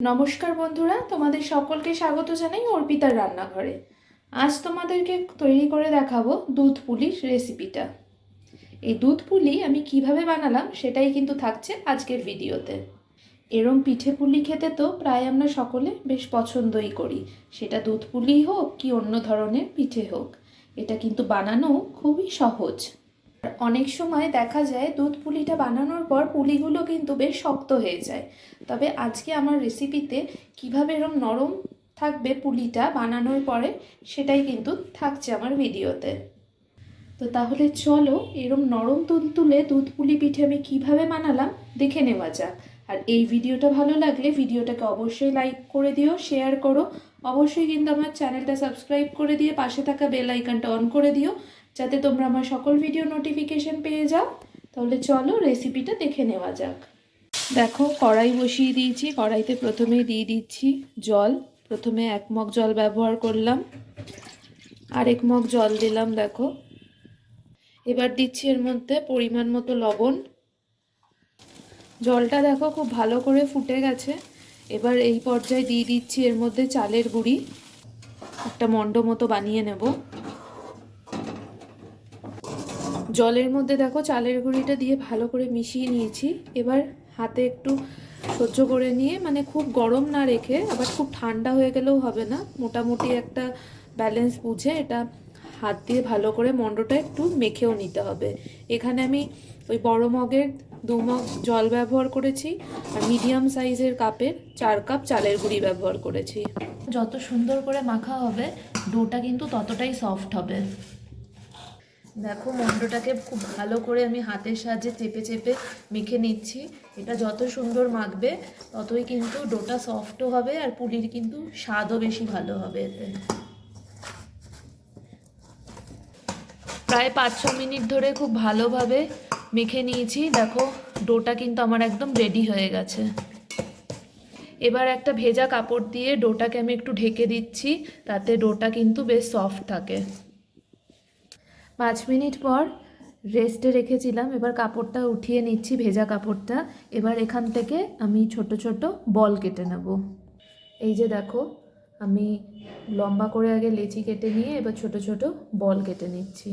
নমস্কার বন্ধুরা, তোমাদের সকলকে স্বাগত জানাই অর্পিতার রান্নাঘরে। আজ তোমাদেরকে তৈরি করে দেখাবো দুধ পুলির রেসিপিটা। এই দুধ পুলি আমি কিভাবে বানালাম সেটাই কিন্তু থাকছে আজকের ভিডিওতে। এরম পিঠে পুলি খেতে তো প্রায় আমরা সকলে বেশ পছন্দই করি, সেটা দুধ পুলি হোক কি অন্য ধরনের পিঠে হোক। এটা কিন্তু বানানো খুবই সহজ। অনেক সময় দেখা যায় দুধ পুলিটা বানানোর পর পুলিগুলো কিন্তু বেশ শক্ত হয়ে যায়, তবে আজকে আমার রেসিপিতে কিভাবে এরকম নরম থাকবে পুলিটা বানানোর পরে সেটাই কিন্তু থাকছে আমার ভিডিওতে। তো তাহলে চলো এরম নরম তুলতুলে দুধ পুলি পিঠে আমি কিভাবে বানালাম দেখে নেওয়া যাক। আর এই ভিডিওটা ভালো লাগলে ভিডিওটাকে অবশ্যই লাইক করে দিও, শেয়ার করো। অবশ্যই কিন্তু আমার চ্যানেলটা সাবস্ক্রাইব করে দিয়ে পাশে থাকা বেল আইকনটা অন করে দিও, যাতে তোমরা আমার সকল ভিডিও নোটিফিকেশন পেয়ে যাও। তাহলে চলো রেসিপিটা দেখে নেওয়া যাক। দেখো কড়াই বসিয়ে দিয়েছি, কড়াইতে প্রথমেই দিয়ে দিচ্ছি জল। প্রথমে 1 মগ জল ব্যবহার করলাম, আর 1 মগ জল দিলাম। দেখো এবার দিচ্ছি এর মধ্যে পরিমাণ মতো লবণ। জলটা দেখো খুব ভালো করে ফুটে গেছে। এবার এই পর্যায়ে দিয়ে দিচ্ছি এর মধ্যে চালের গুঁড়ি, একটা মণ্ড মতো বানিয়ে নেব। জলের মধ্যে দেখো চালের গুঁড়িটা দিয়ে ভালো করে মিশিয়ে নিয়েছি। এবার হাতে একটু সহ্য করে নিয়ে, মানে খুব গরম না রেখে আবার খুব ঠান্ডা হয়ে গেলেও হবে না, মোটামুটি একটা ব্যালেন্স বুঝে এটা হাত দিয়ে ভালো করে মণ্ডটা একটু মেখেও নিতে হবে। এখানে আমি ওই বড় মগের 2 মগ জল ব্যবহার করেছি, আর মিডিয়াম সাইজের কাপের 4 কাপ চালের গুঁড়ি ব্যবহার করেছি। যত সুন্দর করে মাখা হবে ডোটা কিন্তু ততটাই সফট হবে। দেখো মণ্ডটাকে খুব ভালো করে আমি হাতের সাহায্যে চেপে চেপে মেখে নিচ্ছি। এটা যত সুন্দর মাখবে ততই কিন্তু ডোটা সফটও হবে, আর পুলির কিন্তু স্বাদও বেশি ভালো হবে এতে। প্রায় 5-6 মিনিট ধরে খুব ভালোভাবে মেখে নিয়েছি। দেখো ডোটা কিন্তু আমার একদম রেডি হয়ে গেছে। এবার একটা ভেজা কাপড় দিয়ে ডোটাকে আমি একটু ঢেকে দিচ্ছি, তাতে ডোটা কিন্তু বেশ সফট থাকে। 5 মিনিট পর রেস্টে রেখেছিলাম, এবার কাপড়টা উঠিয়ে নিচ্ছি, ভেজা কাপড়টা। এবার এখান থেকে আমি ছোট ছোট বল কেটে নেব। এই যে দেখো আমি লম্বা করে আগে লেচি কেটে নিয়ে এবার ছোট ছোট বল কেটে নিচ্ছি।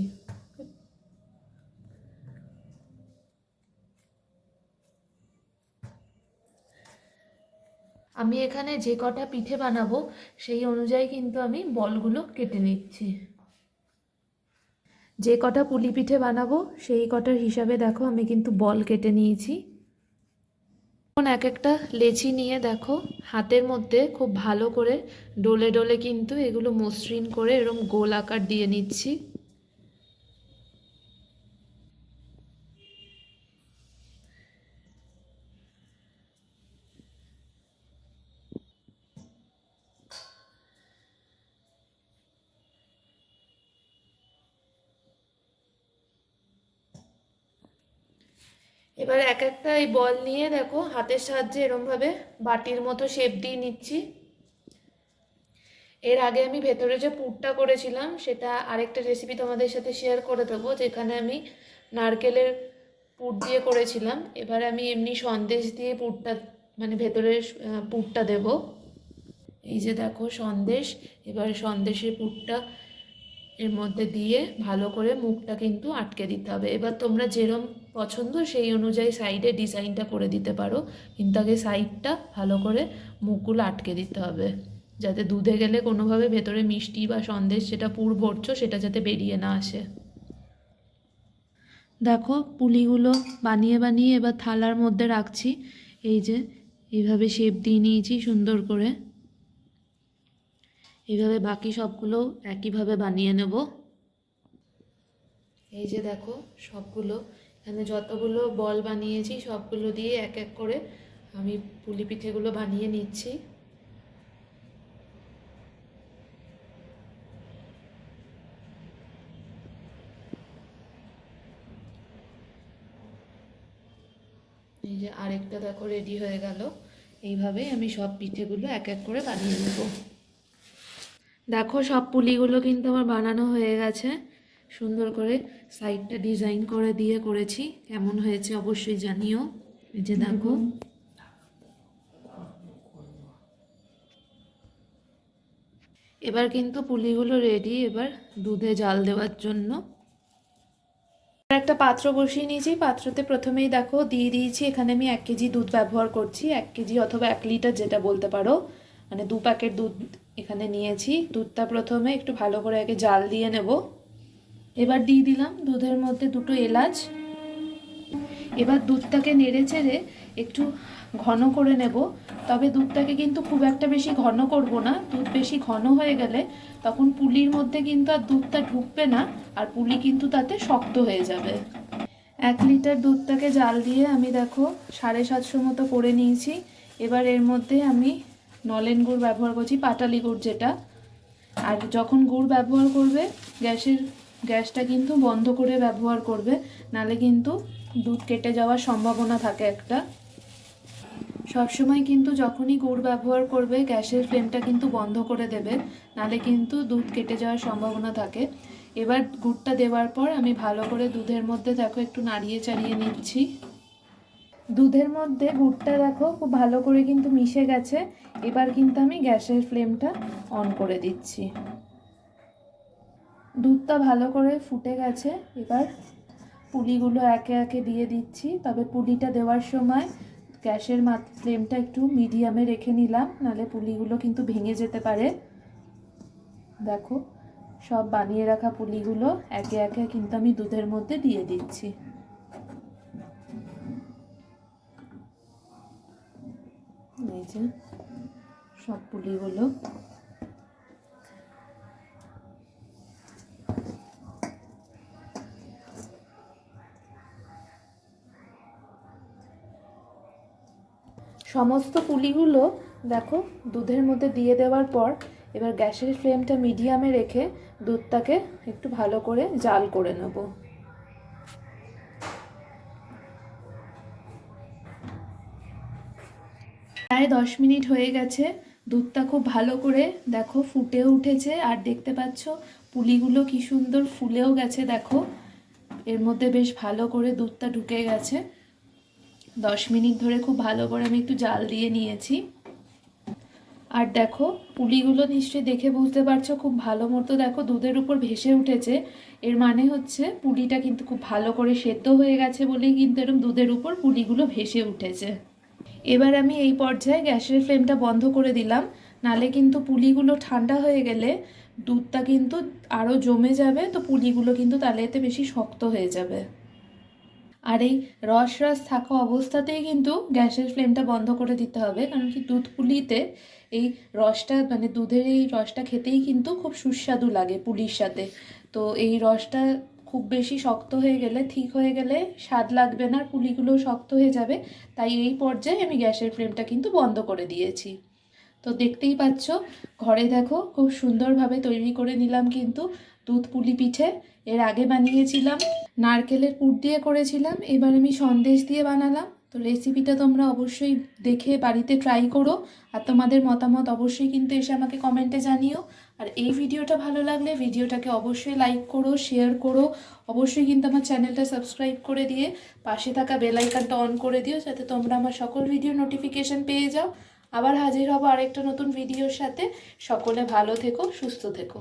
আমি এখানে যে কটা পিঠে বানাবো সেই অনুযায়ী কিন্তু আমি বলগুলো কেটে নিচ্ছি। যে কটা পুলি পিঠে বানাবো সেই কটার হিসাবে দেখো আমি কিন্তু বল কেটে নিয়েছি। এখন এক একটা লেচি নিয়ে দেখো হাতের মধ্যে খুব ভালো করে ডলে ডলে কিন্তু এগুলো মসৃণ করে এরকম গোল আকার দিয়ে নিচ্ছি। এবার এক একটা এই বল নিয়ে দেখো হাতের সাহায্যে এরমভাবে বাটির মতো শেপ দিয়ে নিচ্ছি। এর আগে আমি ভেতরে যে পুরটা করেছিলাম সেটা আরেকটা রেসিপি তোমাদের সাথে শেয়ার করে দেবো, যেখানে আমি নারকেলের পুর দিয়ে করেছিলাম। এবার আমি এমনি সন্দেশ দিয়ে পুরটা, মানে ভেতরের পুরটা দেব। এই যে দেখো সন্দেশ, এবার সন্দেশের পুরটা এর মধ্যে দিয়ে ভালো করে মুখটা কিন্তু আটকে দিতে হবে। এবার তোমরা যেরম পছন্দ সেই অনুযায়ী সাইডে ডিজাইনটা করে দিতে পারো, কিন্তু আগে সাইডটা ভালো করে মুখগুলো আটকে দিতে হবে, যাতে দুধে গেলে কোনোভাবে ভেতরে মিষ্টি বা সন্দেশ যেটা পুর ভরছো সেটা যাতে বেরিয়ে না আসে। দেখো পুলিগুলো বানিয়ে বানিয়ে এবার থালার মধ্যে রাখছি। এই যে এইভাবে শেপ দিয়ে নিয়েছি সুন্দর করে। এইভাবে বাকি সবগুলো একইভাবে বানিয়ে নেব। এই যে দেখো সবগুলো এখানে যতগুলো বল বানিয়েছি সবগুলো দিয়ে এক এক করে আমি পুলি পিঠেগুলো বানিয়ে নিচ্ছি। এই যে আরেকটা দেখো রেডি হয়ে গেল। এইভাবেই আমি সব পিঠেগুলো এক এক করে বানিয়ে নেব। দেখো সব পুলিগুলো কিন্তু আমার বানানো হয়ে গেছে। সুন্দর করে সাইডটা ডিজাইন করে দিয়ে করেছি, কেমন হয়েছে অবশ্যই জানিও। এই যে দেখো এবার কিন্তু পুলিগুলো রেডি এবার দুধে জাল দেওয়ার জন্য। একটা পাত্র বসিয়ে নিয়েছি, পাত্রতে প্রথমেই দেখো দিয়ে দিয়েছি, এখানে আমি 1 কেজি দুধ ব্যবহার করছি, 1 কেজি অথবা 1 লিটার যেটা বলতে পারো, মানে 2 প্যাকেট দুধ এখানে নিয়েছি। দুধটা প্রথমে একটু ভালো করে আগে জাল দিয়ে নেব। এবার দিয়ে দিলাম দুধের মধ্যে 2টো এলাচ। এবার দুধটাকে নেড়ে চেড়ে একটু ঘন করে নেব, তবে দুধটাকে কিন্তু খুব একটা বেশি ঘন করব না, দুধ বেশি ঘন হয়ে গেলে তখন পুলির মধ্যে কিন্তু আর দুধটা ঢুকবে না, আর পুলি কিন্তু তাতে শক্ত হয়ে যাবে। 1 লিটার দুধটাকে জাল দিয়ে আমি দেখো 750 মতো করে নিয়েছি। এবার এর মধ্যে আমি নলেন গুড় ব্যবহার করছি, পাটালি গুড় যেটা। আর যখন গুড় ব্যবহার করবে গ্যাসটা কিন্তু বন্ধ করে ব্যবহার করবে, নালে কিন্তু দুধ কেটে যাওয়ার সম্ভাবনা থাকে একটা। সবসময় কিন্তু যখনই গুড় ব্যবহার করবে গ্যাসের ফ্লেমটা কিন্তু বন্ধ করে দেবে, নালে কিন্তু দুধ কেটে যাওয়ার সম্ভাবনা থাকে। এবার গুড়টা দেওয়ার পর আমি ভালো করে দুধের মধ্যে দেখো একটু নাড়িয়ে চাড়িয়ে নিচ্ছি। দুধের মধ্যে গুড়টা দেখো খুব ভালো করে কিন্তু মিশে গেছে। এবার কিন্তু আমি গ্যাসের ফ্লেমটা অন করে দিচ্ছি। দুধটা ভালো করে ফুটে গেছে, এবার পুলিগুলো একে একে দিয়ে দিচ্ছি। তবে পুলিটা দেওয়ার সময় গ্যাসের ফ্লেমটা একটু মিডিয়ামে রেখে নিলাম, নালে পুলিগুলো কিন্তু ভেঙে যেতে পারে। দেখো সব বানিয়ে রাখা পুলিগুলো একে একে কিন্তু আমি দুধের মধ্যে দিয়ে দিচ্ছি। এই যে সব পুলিগুলো সমস্ত পুলিগুলো দেখো দুধের মধ্যে দিয়ে দেওয়ার পর এবার গ্যাসের ফ্লেমটা মিডিয়ামে রেখে দুধটাকে একটু ভালো করে জাল করে নেব। প্রায় 10 মিনিট হয়ে গেছে, দুধটা খুব ভালো করে দেখো ফুটেও উঠেছে, আর দেখতে পাচ্ছ পুলিগুলো কি সুন্দর ফুলেও গেছে। দেখো এর মধ্যে বেশ ভালো করে দুধটা ঢুকে গেছে। 10 মিনিট ধরে খুব ভালো করে আমি একটু জাল দিয়ে নিয়েছি। আর দেখো পুলিগুলো নিশ্চয়ই দেখে বুঝতে পারছো খুব ভালো মতো দেখো দুধের উপর ভেসে উঠেছে। এর মানে হচ্ছে পুলিটা কিন্তু খুব ভালো করে সেদ্ধ হয়ে গেছে বলেই কিন্তু এরকম দুধের উপর পুলিগুলো ভেসে উঠেছে। এবার আমি এই পর্যায়ে গ্যাসের ফ্লেমটা বন্ধ করে দিলাম, নালে কিন্তু পুলিগুলো ঠান্ডা হয়ে গেলে দুধটা কিন্তু আরও জমে যাবে, তো পুলিগুলো কিন্তু তাহলে এতে বেশি শক্ত হয়ে যাবে। আর এই রস থাকা অবস্থাতেই কিন্তু গ্যাসের ফ্লেমটা বন্ধ করে দিতে হবে, কারণ কি দুধ পুলিতে এই রসটা মানে দুধের এই রসটা খেতেই কিন্তু খুব সুস্বাদু লাগে পুলির সাথে। তো এই রসটা খুব বেশি শক্ত হয়ে গেলে ঠিক হয়ে গেলে স্বাদ লাগবে না, পুলিগুলোও শক্ত হয়ে যাবে। তাই এই পর্যায়ে আমি গ্যাসের ফ্লেমটা কিন্তু বন্ধ করে দিয়েছি। তো দেখতেই পাচ্ছ ঘরে দেখো খুব সুন্দরভাবে তৈরি করে নিলাম কিন্তু দুধ পুলি পিঠে। এর আগে বানিয়েছিলাম নারকেলের পুর দিয়ে করেছিলাম, এবার আমি সন্দেশ দিয়ে বানালাম। তো রেসিপিটা তোমরা অবশ্যই দেখে বাড়িতে ট্রাই করো, আর তোমাদের মতামত অবশ্যই কিন্তু এসে আমাকে কমেন্টে জানিও। আর এই ভিডিওটা ভালো লাগলে ভিডিওটাকে অবশ্যই লাইক করো, শেয়ার করো, অবশ্যই কিন্তু আমার চ্যানেলটা সাবস্ক্রাইব করে দিয়ে পাশে থাকা বেল আইকনটা অন করে দিও, যাতে তোমরা আমার সকল ভিডিও নোটিফিকেশন পেয়ে যাও। আবার হাজির হব আরেকটা নতুন ভিডিওর সাথে। সকলে ভালো থেকো, সুস্থ থেকো।